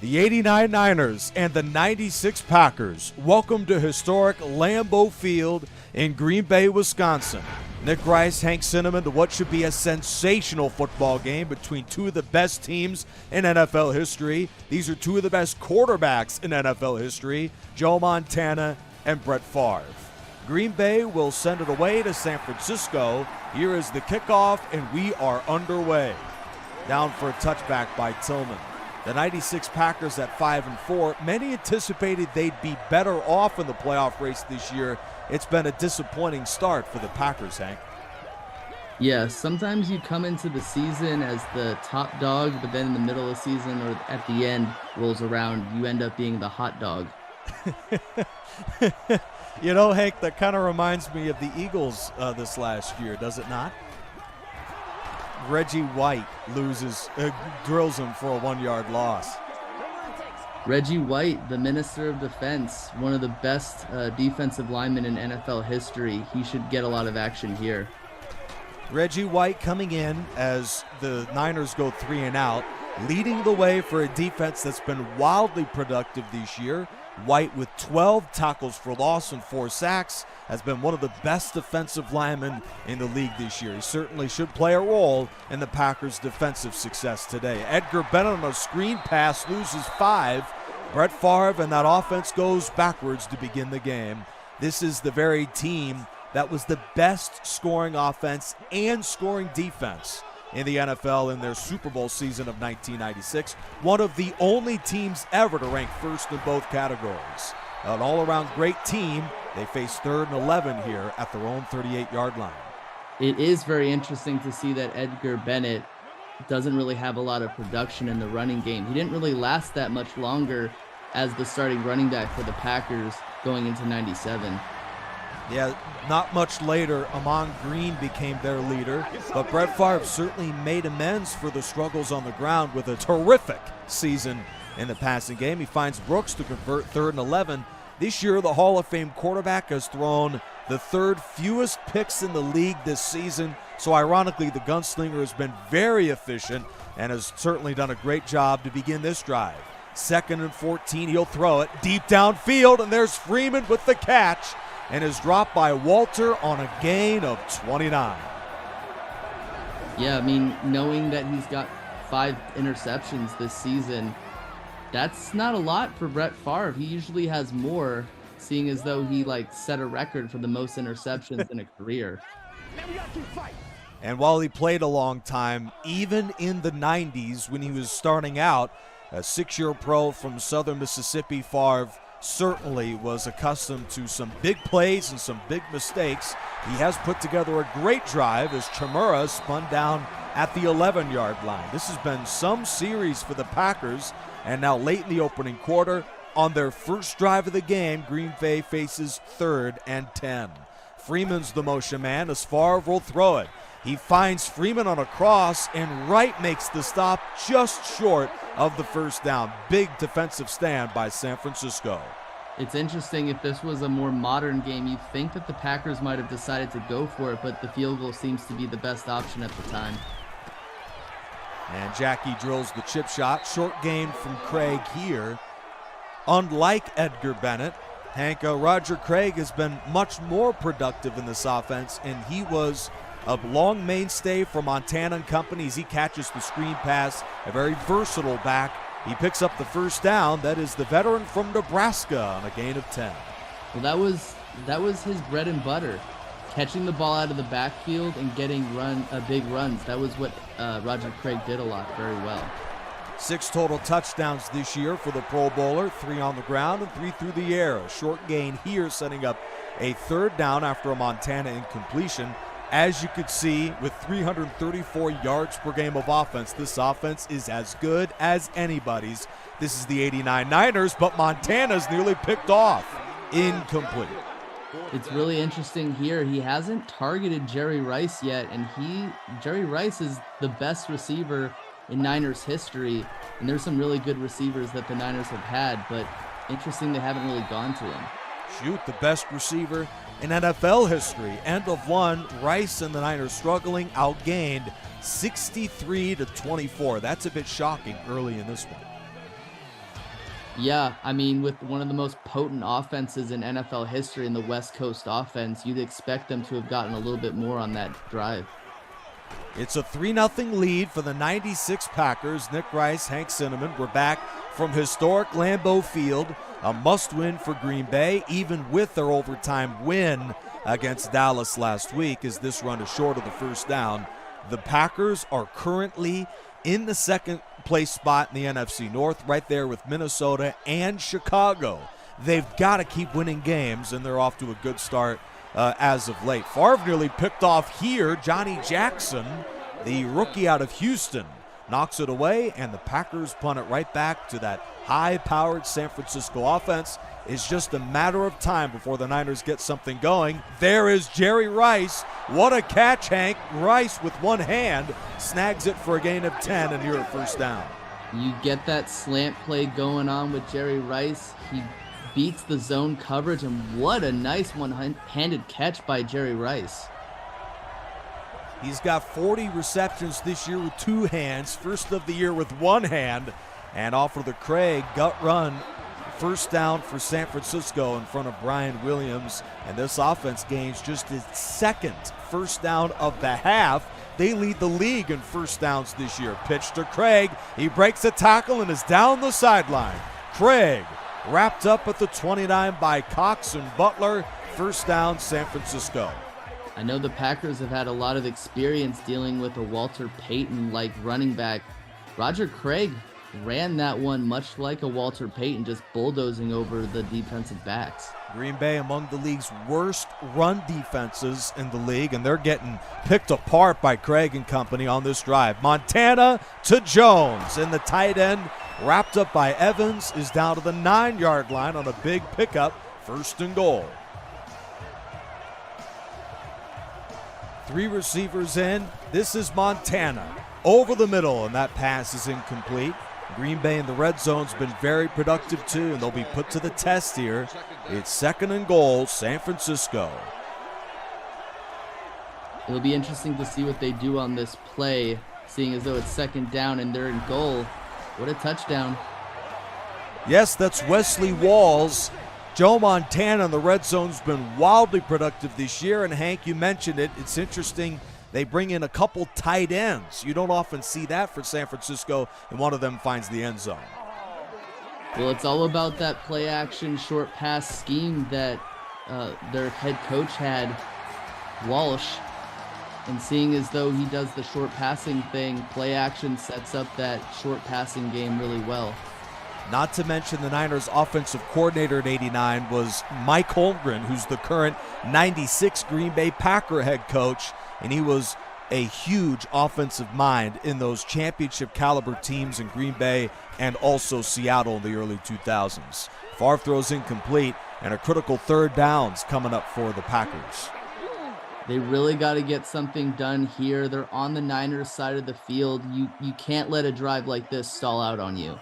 The 89 Niners and the 96 Packers welcome to historic Lambeau Field in Green Bay, Wisconsin. Nick Rice, Hank Cinnamon, to what should be a sensational football game between two of the best teams in NFL history. These are two of the best quarterbacks in NFL history, Joe Montana and Brett Favre. Green Bay will send it away to San Francisco. Here is the kickoff, and we are underway. Down for a touchback by Tillman. The 96 Packers at 5-4. Many anticipated they'd be better off in the playoff race this year. It's been a disappointing start for the Packers, Hank. Yeah, sometimes you come into the season as the top dog, but then in the middle of the season or at the end rolls around, you end up being the hot dog. You know, Hank, that kind of reminds me of the Eagles this last year, does it not? Reggie White drills him for a 1-yard loss. Reggie White, the minister of defense, one of the best defensive linemen in NFL history. He should get a lot of action here. Reggie White coming in as the Niners go 3 and out, leading the way for a defense that's been wildly productive this year. White, with 12 tackles for loss and 4 sacks, has been one of the best defensive linemen in the league this year. He certainly should play a role in the Packers' defensive success today. Edgar Bennett on a screen pass loses 5. Brett Favre and that offense goes backwards to begin the game. This is the very team that was the best scoring offense and scoring defense in the NFL in their Super Bowl season of 1996. One of the only teams ever to rank first in both categories. An all-around great team. They face 3rd and 11 here at their own 38-yard line. It is very interesting to see that Edgar Bennett doesn't really have a lot of production in the running game. He didn't really last that much longer as the starting running back for the Packers going into 97. Yeah, not much later, Amon Green became their leader, but Brett Favre certainly made amends for the struggles on the ground with a terrific season in the passing game. He finds Brooks to convert 3rd and 11. This year, the Hall of Fame quarterback has thrown the 3rd fewest picks in the league this season, so ironically, the gunslinger has been very efficient and has certainly done a great job to begin this drive. 2nd and 14, he'll throw it deep downfield, and there's Freeman with the catch, and is dropped by Walter on a gain of 29. Yeah, I mean, knowing that he's got 5 interceptions this season, that's not a lot for Brett Favre. He usually has more, seeing as though he set a record for the most interceptions in a career. And while he played a long time, even in the 90s when he was starting out, a 6-year pro from Southern Mississippi, Favre certainly was accustomed to some big plays and some big mistakes. He has put together a great drive as Chimura spun down at the 11-yard line. This has been some series for the Packers, and now late in the opening quarter, on their first drive of the game, Green Bay faces 3rd and 10. Freeman's the motion man as Favre will throw it. He finds Freeman on a cross, and Wright makes the stop just short of the first down. Big defensive stand by San Francisco. It's interesting, if this was a more modern game, you'd think that the Packers might have decided to go for it, but the field goal seems to be the best option at the time. And Jackie drills the chip shot. Short gain from Craig here. Unlike Edgar Bennett, Hank, Roger Craig has been much more productive in this offense, and he was a long mainstay for Montana and company as he catches the screen pass, a very versatile back. He picks up the first down. That is the veteran from Nebraska on a gain of 10. Well, that was his bread and butter, catching the ball out of the backfield and getting big runs. That was what Roger Craig did a lot, very well. 6 total touchdowns this year for the Pro Bowler, 3 on the ground and 3 through the air. A short gain here, setting up a 3rd down after a Montana incompletion. As you could see, with 334 yards per game of offense, this offense is as good as anybody's. This is the 89 Niners, but Montana's nearly picked off. Incomplete. It's really interesting here. He hasn't targeted Jerry Rice yet, and Jerry Rice is the best receiver in Niners history, and there's some really good receivers that the Niners have had, but interesting they haven't really gone to him. Shoot, the best receiver in NFL history. End of one. Rice and the Niners struggling, outgained 63-24. That's a bit shocking early in this one. Yeah, I mean, with one of the most potent offenses in NFL history in the West Coast offense, you'd expect them to have gotten a little bit more on that drive. It's a 3-0 lead for the 96 Packers. Nick Rice, Hank Cinnamon, we're back from historic Lambeau Field. A must-win for Green Bay, even with their overtime win against Dallas last week, as this run is short of the first down. The Packers are currently in the second place spot in the NFC North, right there with Minnesota and Chicago. They've got to keep winning games, and they're off to a good start as of late. Favre nearly picked off here. Johnny Jackson, the rookie out of Houston, knocks it away, and the Packers punt it right back to that high-powered San Francisco offense. It's just a matter of time before the Niners get something going. There is Jerry Rice. What a catch, Hank. Rice with one hand snags it for a gain of 10 and here at first down. You get that slant play going on with Jerry Rice. He beats the zone coverage, and what a nice one-handed catch by Jerry Rice. He's got 40 receptions this year with two hands, first of the year with one hand, and off of the Craig gut run. First down for San Francisco in front of Brian Williams, and this offense gains just its second first down of the half. They lead the league in first downs this year. Pitch to Craig. He breaks a tackle and is down the sideline. Craig wrapped up at the 29 by Cox and Butler. First down, San Francisco. I know the Packers have had a lot of experience dealing with a Walter Payton-like running back. Roger Craig ran that one much like a Walter Payton, just bulldozing over the defensive backs. Green Bay among the league's worst run defenses in the league, and they're getting picked apart by Craig and company on this drive. Montana to Jones, and the tight end, wrapped up by Evans, is down to the 9-yard line on a big pickup, first and goal. 3 receivers in. This is Montana over the middle, and that pass is incomplete. Green Bay in the red zone's been very productive too, and they'll be put to the test here. It's second and goal, San Francisco. It'll be interesting to see what they do on this play, seeing as though it's second down and they're in goal. What a touchdown. Yes, that's Wesley Walls. Joe Montana in the red zone's been wildly productive this year, and Hank, you mentioned it. It's interesting. They bring in a couple tight ends. You don't often see that for San Francisco, and one of them finds the end zone. Well, it's all about that play-action short pass scheme that their head coach had, Walsh. And seeing as though he does the short passing thing, play-action sets up that short passing game really well. Not to mention the Niners' offensive coordinator at 89 was Mike Holmgren, who's the current 96 Green Bay Packer head coach, and he was a huge offensive mind in those championship caliber teams in Green Bay and also Seattle in the early 2000s. Favre throws incomplete, and a critical third down's coming up for the Packers. They really got to get something done here. They're on the Niners side of the field. You can't let a drive like this stall out on you.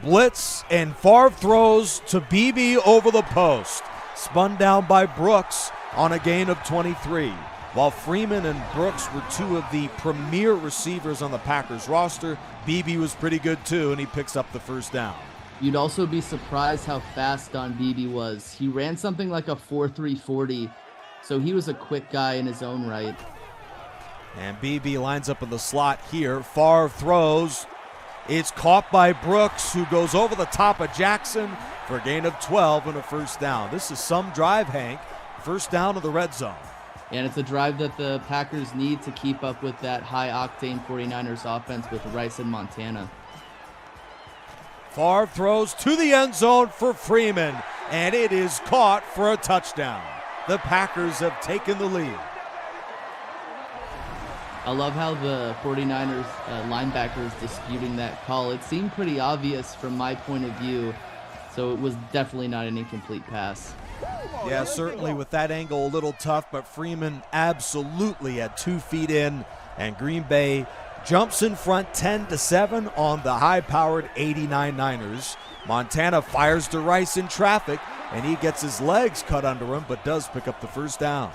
Blitz, and Favre throws to Beebe over the post. Spun down by Brooks on a gain of 23. While Freeman and Brooks were two of the premier receivers on the Packers roster, Beebe was pretty good too, and he picks up the first down. You'd also be surprised how fast Don Beebe was. He ran something like a 4.3 40, so he was a quick guy in his own right. And Beebe lines up in the slot here. Favre throws. It's caught by Brooks, who goes over the top of Jackson for a gain of 12 and a first down. This is some drive, Hank. First down to the red zone. And it's a drive that the Packers need to keep up with that high-octane 49ers offense with Rice and Montana. Favre throws to the end zone for Freeman, and it is caught for a touchdown. The Packers have taken the lead. I love how the 49ers linebackers disputing that call. It seemed pretty obvious from my point of view, so it was definitely not an incomplete pass. Yeah, certainly with that angle a little tough, but Freeman absolutely had 2 feet in, and Green Bay jumps in front 10-7 on the high-powered 89 Niners. Montana fires to Rice in traffic, and he gets his legs cut under him, but does pick up the first down.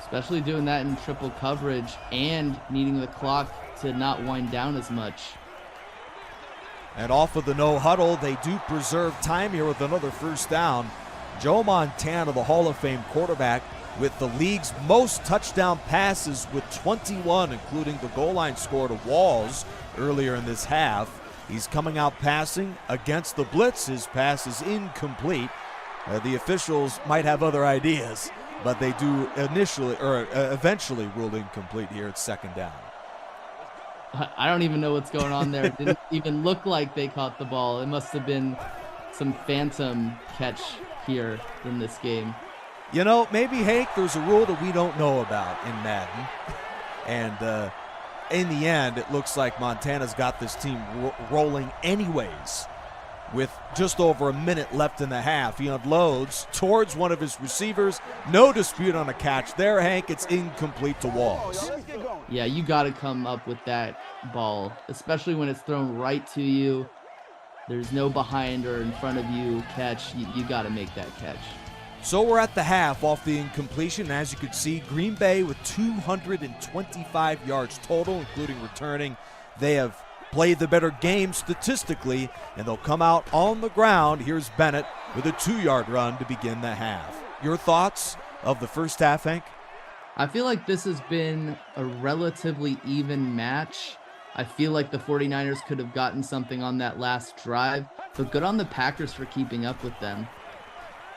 Especially doing that in triple coverage and needing the clock to not wind down as much. And off of the no huddle, they do preserve time here with another first down. Joe Montana, the Hall of Fame quarterback, with the league's most touchdown passes with 21, including the goal line score to Walls earlier in this half. He's coming out passing against the blitz. His pass is incomplete. The officials might have other ideas, but they do eventually rule incomplete here at second down. I don't even know what's going on there. It didn't even look like they caught the ball. It must have been some phantom catch here in this game. You know, maybe, Hank, there's a rule that we don't know about in Madden. And in the end, it looks like Montana's got this team rolling anyways. With just over a minute left in the half, he unloads towards one of his receivers. No dispute on a catch there, Hank. It's incomplete to Walls. Yeah, you got to come up with that ball, especially when it's thrown right to you. There's no behind or in front of you catch. You got to make that catch. So we're at the half off the incompletion. And as you can see, Green Bay with 225 yards total, including returning. They have played the better game statistically, and they'll come out on the ground. Here's Bennett with a 2-yard run to begin the half. Your thoughts of the first half, Hank? I feel like this has been a relatively even match. I feel like the 49ers could have gotten something on that last drive, but good on the Packers for keeping up with them.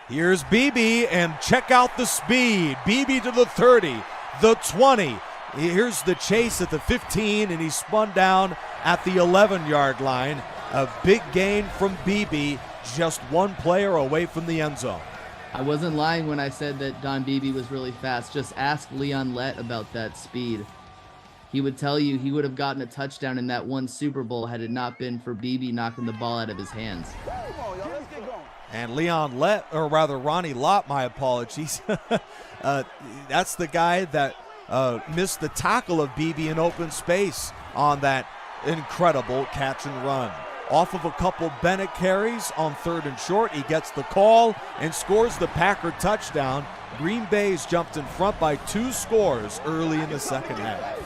Here's Beebe, and check out the speed. Beebe to the 30, the 20. Here's the chase at the 15, and he spun down at the 11-yard line. A big gain from Beebe, just one player away from the end zone. I wasn't lying when I said that Don Beebe was really fast. Just ask Leon Lett about that speed. He would tell you he would have gotten a touchdown in that one Super Bowl had it not been for Beebe knocking the ball out of his hands. And Leon Lett, or rather Ronnie Lott, my apologies. That's the guy that missed the tackle of Beebe in open space on that incredible catch and run. Off of a couple Bennett carries on 3rd and short, he gets the call and scores the Packer touchdown. Green Bay's jumped in front by 2 scores early in the second half.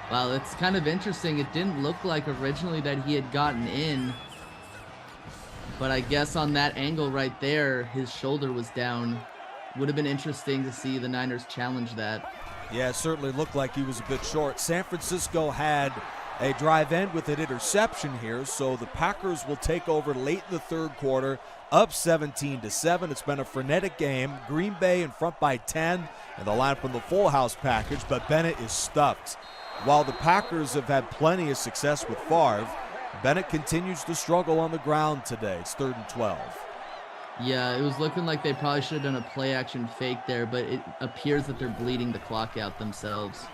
Well, it's kind of interesting. It didn't look like originally that he had gotten in, but I guess on that angle right there, his shoulder was down. Would have been interesting to see the Niners challenge that. Yeah, it certainly looked like he was a bit short. San Francisco had a drive end with an interception here, so the Packers will take over late in the third quarter, up 17-7. It's been a frenetic game. Green Bay in front by 10, and the line from the full house package, but Bennett is stuffed. While the Packers have had plenty of success with Favre, Bennett continues to struggle on the ground today. It's 3rd and 12. Yeah, it was looking like they probably should have done a play-action fake there, but it appears that they're bleeding the clock out themselves.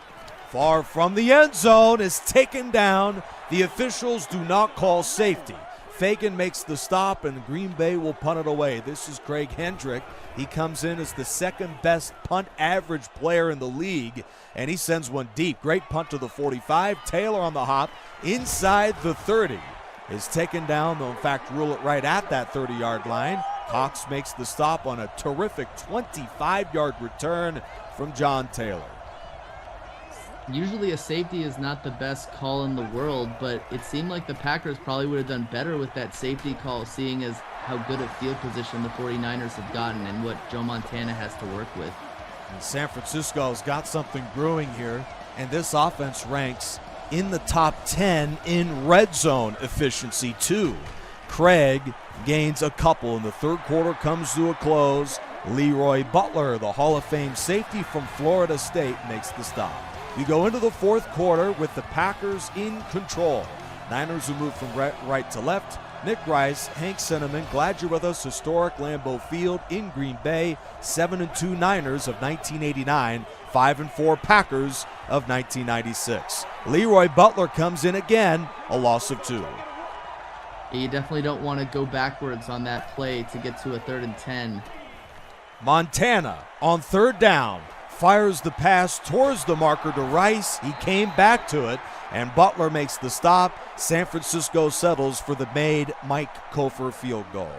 Far from the end zone is taken down. The officials do not call safety. Fagan makes the stop, and Green Bay will punt it away. This is Craig Hendrick. He comes in as the second best punt average player in the league, and he sends one deep. Great punt to the 45. Taylor on the hop inside the 30 is taken down. They'll in fact rule it right at that 30-yard line. Cox makes the stop on a terrific 25-yard return from John Taylor. Usually a safety is not the best call in the world, but it seemed like the Packers probably would have done better with that safety call, seeing as how good a field position the 49ers have gotten and what Joe Montana has to work with. And San Francisco's got something brewing here, and this offense ranks in the top 10 in red zone efficiency too. Craig gains a couple, and the third quarter comes to a close. Leroy Butler, the Hall of Fame safety from Florida State, makes the stop. We go into the fourth quarter with the Packers in control. Niners will move from right to left. Nick Rice, Hank Cinnamon, glad you're with us. Historic Lambeau Field in Green Bay. 7-2 Niners of 1989. 5-4 Packers of 1996. Leroy Butler comes in again, a loss of 2. You definitely don't want to go backwards on that play to get to a 3rd and 10. Montana on 3rd down. Fires the pass towards the marker to Rice. He came back to it, and Butler makes the stop. San Francisco settles for the made Mike Kofer field goal.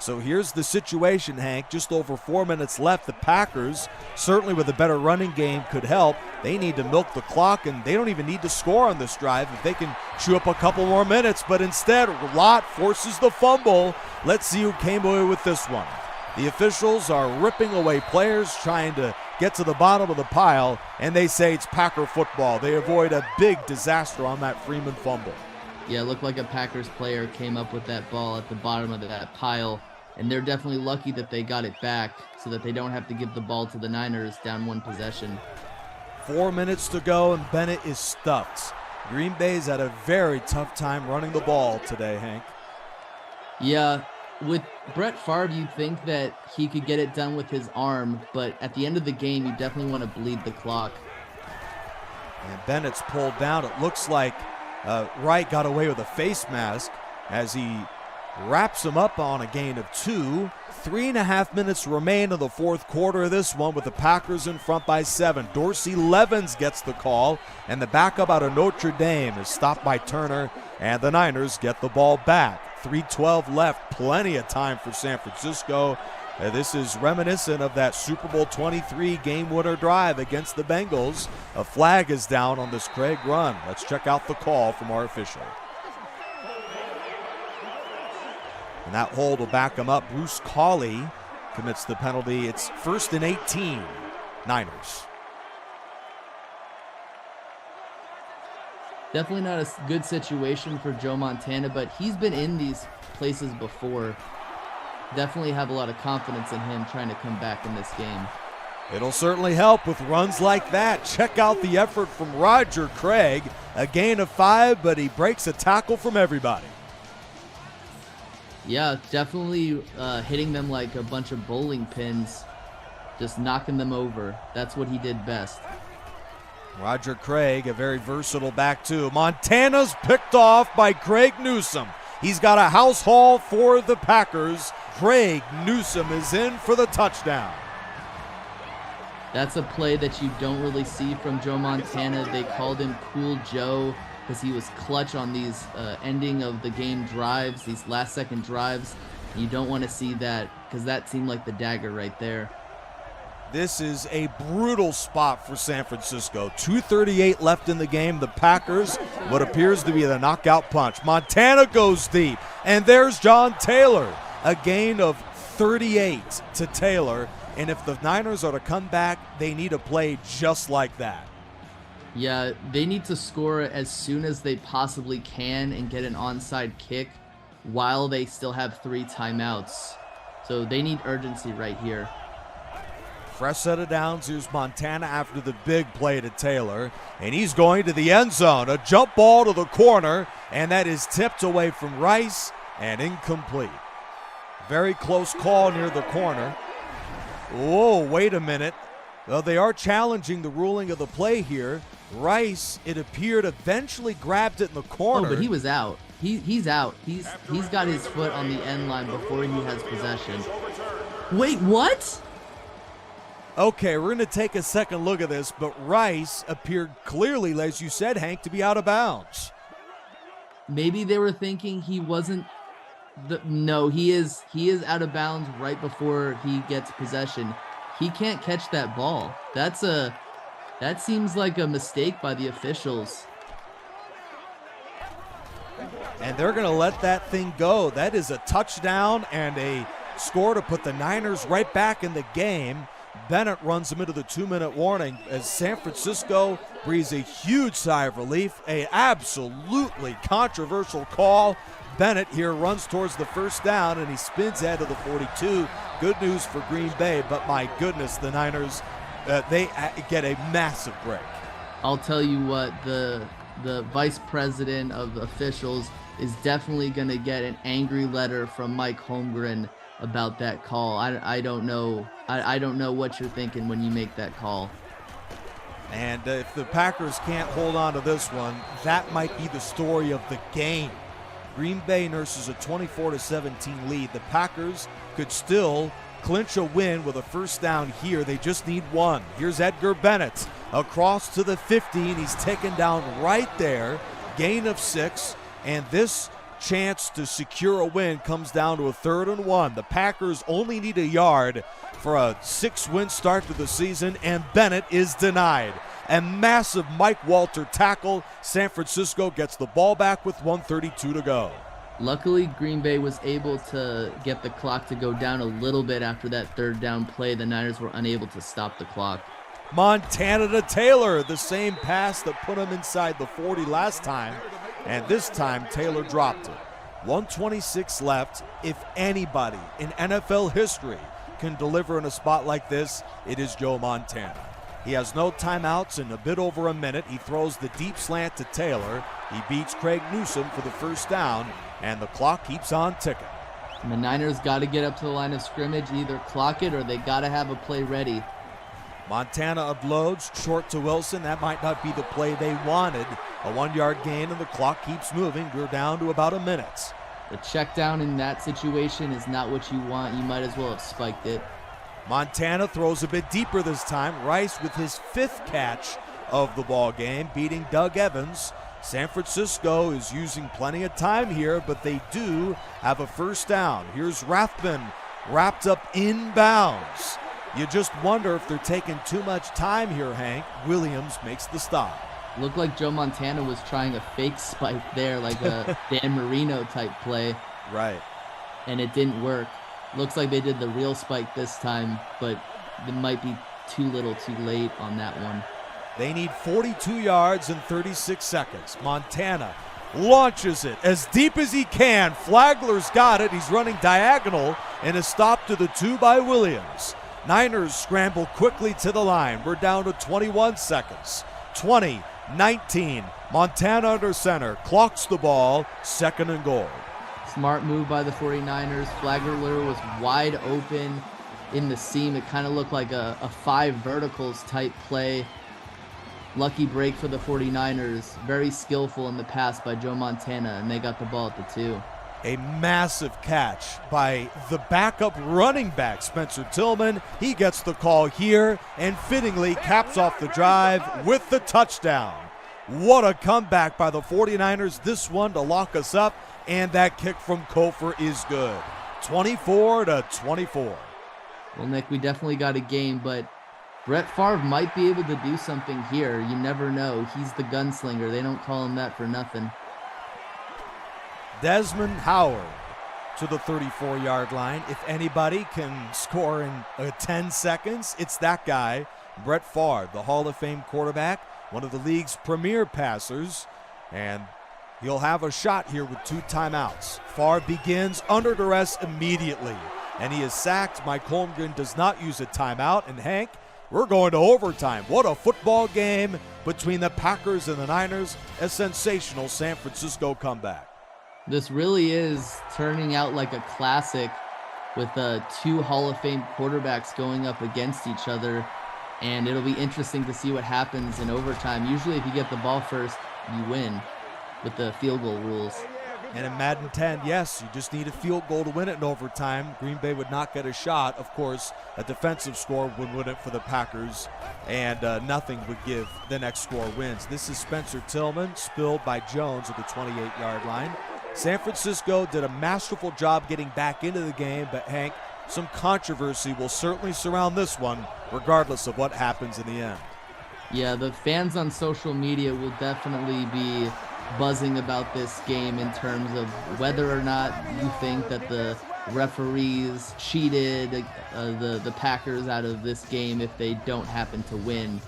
So here's the situation, Hank. Just over 4 minutes left. The Packers, certainly with a better running game, could help. They need to milk the clock, and they don't even need to score on this drive if they can chew up a couple more minutes. But instead, Lott forces the fumble. Let's see who came away with this one. The officials are ripping away players, trying to get to the bottom of the pile, and they say it's Packer football. They avoid a big disaster on that Freeman fumble. Yeah, it looked like a Packers player came up with that ball at the bottom of that pile, and they're definitely lucky that they got it back so that they don't have to give the ball to the Niners down one possession. 4 minutes to go, and Bennett is stuffed. Green Bay's had a very tough time running the ball today, Hank. Yeah, with Brett Favre, you'd think that he could get it done with his arm, but at the end of the game, you definitely want to bleed the clock. And Bennett's pulled down. It looks like Wright got away with a face mask as he wraps him up on a gain of 2. 3.5 minutes remain in the fourth quarter of this one with the Packers in front by 7. Dorsey Levens gets the call, and the backup out of Notre Dame is stopped by Turner, and the Niners get the ball back. 3:12 left, plenty of time for San Francisco. This is reminiscent of that Super Bowl 23 game-winner drive against the Bengals. A flag is down on this Craig run. Let's check out the call from our official. And that hold will back him up. Bruce Cawley commits the penalty. It's 1st and 18, Niners. Definitely not a good situation for Joe Montana, but he's been in these places before. Definitely have a lot of confidence in him trying to come back in this game. It'll certainly help with runs like that. Check out the effort from Roger Craig. A gain of 5, but he breaks a tackle from everybody. Yeah, definitely hitting them like a bunch of bowling pins, just knocking them over. That's what he did best. Roger Craig, a very versatile back too. Montana's picked off by Craig Newsome. He's got a house haul for the Packers. Craig Newsome is in for the touchdown. That's a play that you don't really see from Joe Montana. They called him Cool Joe because he was clutch on these ending of the game drives, these last-second drives. You don't want to see that because that seemed like the dagger right there. This is a brutal spot for San Francisco. 2:38 left in the game. The Packers, what appears to be the knockout punch. Montana goes deep, and there's John Taylor. A gain of 38 to Taylor, and if the Niners are to come back, they need a play just like that. Yeah, they need to score as soon as they possibly can and get an onside kick while they still have 3 timeouts. So they need urgency right here. Fresh set of downs. Here's Montana after the big play to Taylor, and he's going to the end zone. A jump ball to the corner, and that is tipped away from Rice and incomplete. Very close call near the corner. Whoa, wait a minute. Well, they are challenging the ruling of the play here. Rice, it appeared, eventually grabbed it in the corner. Oh, but he was out. He's out. He's got his foot on the end line before he has possession. Wait, what? Okay, we're going to take a second look at this, but Rice appeared clearly, as you said, Hank, to be out of bounds. Maybe they were thinking he wasn't. No, he is out of bounds right before he gets possession. He can't catch that ball. That seems like a mistake by the officials. And they're going to let that thing go. That is a touchdown and a score to put the Niners right back in the game. Bennett runs them into the 2-minute warning as San Francisco breathes a huge sigh of relief. A absolutely controversial call. Bennett here runs towards the first down, and he spins ahead of the 42. Good news for Green Bay, but my goodness, the Niners, they get a massive break. I'll tell you what, the vice president of officials is definitely going to get an angry letter from Mike Holmgren about that call. I don't know. I don't know what you're thinking when you make that call. And if the Packers can't hold on to this one, that might be the story of the game. Green Bay nurses a 24-17 lead. The Packers could still clinch a win with a first down here. They just need one. Here's Edgar Bennett across to the 50, and he's taken down right there. Gain of 6, and this chance to secure a win comes down to a 3rd and 1. The Packers only need a yard for a 6-win start to the season, and Bennett is denied. A massive Mike Walter tackle. San Francisco gets the ball back with 1:32 to go. Luckily, Green Bay was able to get the clock to go down a little bit after that 3rd down play. The Niners were unable to stop the clock. Montana to Taylor, the same pass that put him inside the 40 last time, and this time Taylor dropped it. 1:26 left. If anybody in NFL history can deliver in a spot like this, it is Joe Montana. He has no timeouts in a bit over a minute. He throws the deep slant to Taylor. He beats Craig Newsome for the 1st down, and the clock keeps on ticking. And the Niners got to get up to the line of scrimmage, either clock it or they got to have a play ready. Montana uploads short to Wilson. That might not be the play they wanted. A 1-yard gain, and the clock keeps moving. We're down to about a minute. The check down in that situation is not what you want. You might as well have spiked it. Montana throws a bit deeper this time. Rice with his 5th catch of the ball game, beating Doug Evans. San Francisco is using plenty of time here, but they do have a 1st down. Here's Rathbun wrapped up inbounds. You just wonder if they're taking too much time here, Hank. Williams makes the stop. Looked like Joe Montana was trying a fake spike there, like a Dan Marino type play. Right. And it didn't work. Looks like they did the real spike this time, but it might be too little too late on that one. They need 42 yards in 36 seconds. Montana launches it as deep as he can. Flagler's got it. He's running diagonal, and a stop to the 2 by Williams. Niners scramble quickly to the line. We're down to 21 seconds. 20, 19. Montana under center. Clocks the ball. 2nd and goal. Smart move by the 49ers. Flagler was wide open in the seam. It kind of looked like a 5 verticals type play. Lucky break for the 49ers. Very skillful in the pass by Joe Montana, and they got the ball at the 2. A massive catch by the backup running back, Spencer Tillman. He gets the call here and fittingly caps off the drive with the touchdown. What a comeback by the 49ers. This one to lock us up, and that kick from Kofor is good. 24-24. Well, Nick, we definitely got a game, but Brett Favre might be able to do something here. You never know. He's the gunslinger. They don't call him that for nothing. Desmond Howard to the 34-yard line. If anybody can score in 10 seconds, it's that guy, Brett Favre, the Hall of Fame quarterback, one of the league's premier passers, and he'll have a shot here with 2 timeouts. Favre begins under duress immediately, and he is sacked. Mike Holmgren does not use a timeout, and Hank, we're going to overtime. What a football game between the Packers and the Niners. A sensational San Francisco comeback. This really is turning out like a classic with 2 Hall of Fame quarterbacks going up against each other, and it'll be interesting to see what happens in overtime. Usually if you get the ball first, you win with the field goal rules. And in Madden 10, yes, you just need a field goal to win it in overtime. Green Bay would not get a shot. Of course, a defensive score would win it for the Packers, and nothing would give the next score wins. This is Spencer Tillman, spilled by Jones at the 28-yard line. San Francisco did a masterful job getting back into the game, but Hank, some controversy will certainly surround this one, regardless of what happens in the end. Yeah, the fans on social media will definitely be buzzing about this game in terms of whether or not you think that the referees cheated the Packers out of this game if they don't happen to win.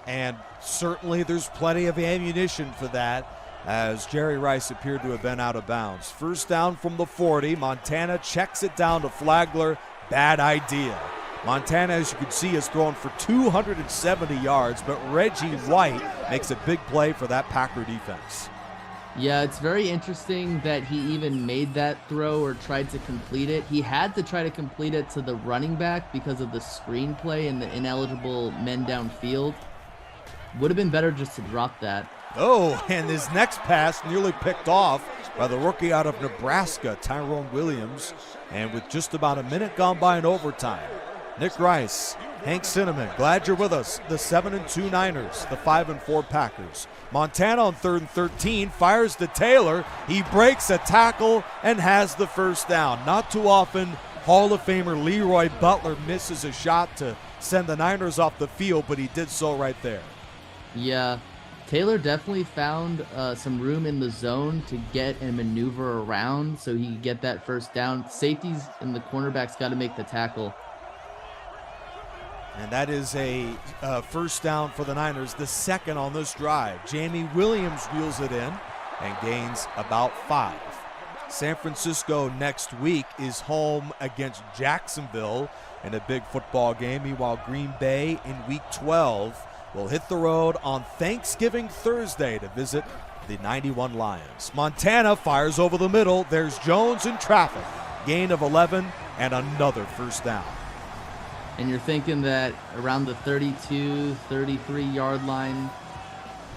And certainly there's plenty of ammunition for that, as Jerry Rice appeared to have been out of bounds. 1st down from the 40. Montana checks it down to Flagler. Bad idea. Montana, as you can see, is thrown for 270 yards, but Reggie White makes a big play for that Packer defense. Yeah, it's very interesting that he even made that throw or tried to complete it. He had to try to complete it to the running back because of the screenplay and the ineligible men downfield. Would have been better just to drop that. Oh, and his next pass nearly picked off by the rookie out of Nebraska, Tyrone Williams. And with just about a minute gone by in overtime, Nick Rice, Hank Cinnamon, glad you're with us. The 7-2 Niners, the 5-4 Packers. Montana on 3rd and 13, fires to Taylor. He breaks a tackle and has the first down. Not too often, Hall of Famer Leroy Butler misses a shot to send the Niners off the field, but he did so right there. Yeah, Taylor definitely found some room in the zone to get and maneuver around so he could get that first down. Safeties and the cornerbacks got to make the tackle. And that is a first down for the Niners, the second on this drive. Jamie Williams wheels it in and gains about 5. San Francisco next week is home against Jacksonville in a big football game. Meanwhile, Green Bay in Week 12 will hit the road on Thanksgiving Thursday to visit the 91 Lions. Montana fires over the middle. There's Jones in traffic. Gain of 11 and another first down. And you're thinking that around the 32, 33-yard line,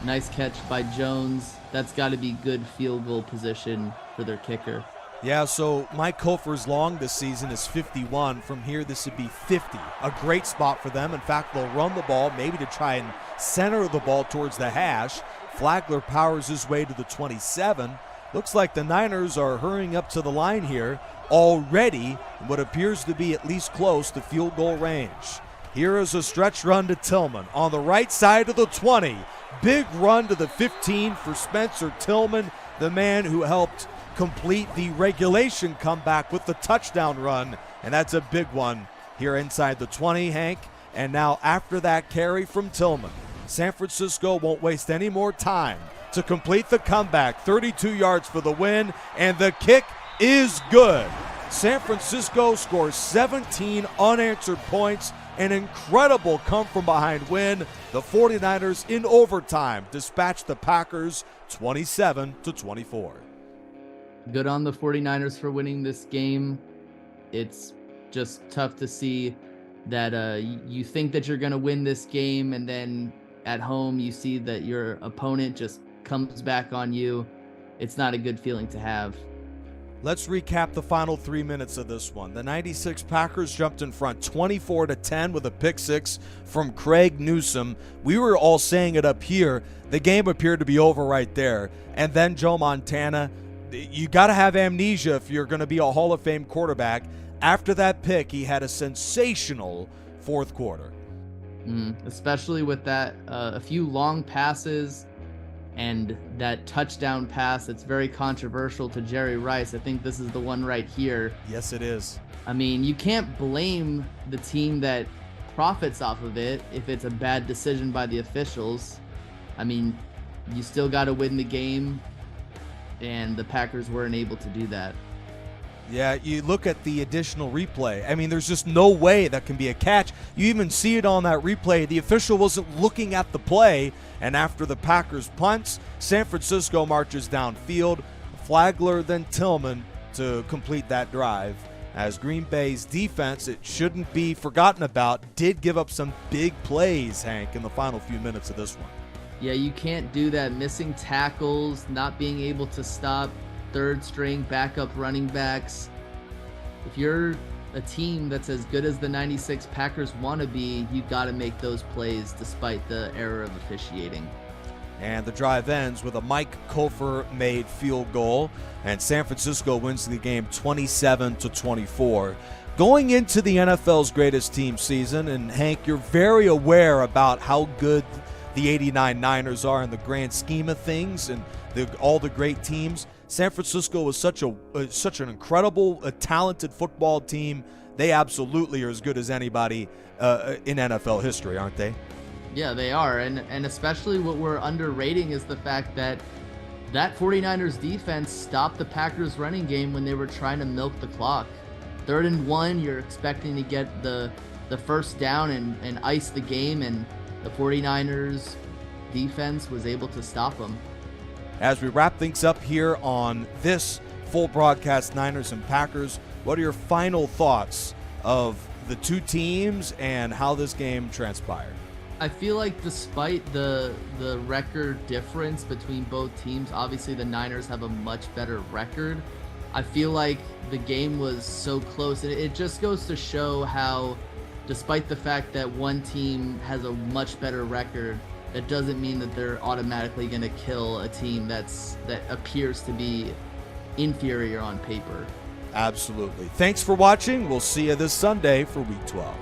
nice catch by Jones. That's got to be good field goal position for their kicker. Yeah, so Mike Kofor's long this season is 51. From here, this would be 50. A great spot for them. In fact, they'll run the ball, maybe to try and center the ball towards the hash. Flagler powers his way to the 27. Looks like the Niners are hurrying up to the line here already, in what appears to be at least close to field goal range. Here is a stretch run to Tillman on the right side of the 20. Big run to the 15 for Spencer Tillman, the man who helped complete the regulation comeback with the touchdown run, and that's a big one here inside the 20, Hank. And now after that carry from Tillman, San Francisco won't waste any more time to complete the comeback. 32 yards for the win, and the kick is good. San Francisco scores 17 unanswered points. An incredible come-from-behind win. The 49ers in overtime dispatch the Packers 27-24. Good on the 49ers for winning this game. It's just tough to see that you think that you're going to win this game, and then at home you see that your opponent just comes back on you. It's not a good feeling to have. Let's recap the final 3 minutes of this one. The 96 Packers jumped in front 24-10 with a pick six from Craig Newsome. We were all saying it up here. The game appeared to be over right there. And then Joe Montana, you got to have amnesia if you're going to be a Hall of Fame quarterback. After that pick, he had a sensational fourth quarter. Especially with that, a few long passes and that touchdown pass that's very controversial to Jerry Rice. I think this is the one right here. Yes, it is. I mean, you can't blame the team that profits off of it if it's a bad decision by the officials. I mean, you still got to win the game, and the Packers weren't able to do that. Yeah, you look at the additional replay. I mean, there's just no way that can be a catch. You even see it on that replay. The official wasn't looking at the play, and after the Packers punts, San Francisco marches downfield. Flagler, then Tillman to complete that drive. As Green Bay's defense, it shouldn't be forgotten about, did give up some big plays, Hank, in the final few minutes of this one. Yeah, you can't do that. Missing tackles, not being able to stop third string backup running backs. If you're a team that's as good as the 96 Packers want to be, you got to make those plays despite the error of officiating. And the drive ends with a Mike Kofor made field goal, and San Francisco wins the game 27-24. Going into the NFL's greatest team season, and Hank, you're very aware about how good the 89 Niners are in the grand scheme of things and all the great teams. San Francisco was such an incredible, talented football team. They absolutely are as good as anybody in NFL history, aren't they? Yeah, they are. And especially what we're underrating is the fact that 49ers defense stopped the Packers running game when they were trying to milk the clock. 3rd and 1, you're expecting to get the first down and ice the game, and the 49ers defense was able to stop them. As we wrap things up here on this full broadcast, Niners and Packers, what are your final thoughts of the two teams and how this game transpired? I feel like despite the record difference between both teams, obviously the Niners have a much better record. I feel like the game was so close, and it just goes to show how despite the fact that one team has a much better record, that doesn't mean that they're automatically going to kill a team that appears to be inferior on paper. Absolutely. Thanks for watching. We'll see you this Sunday for Week 12.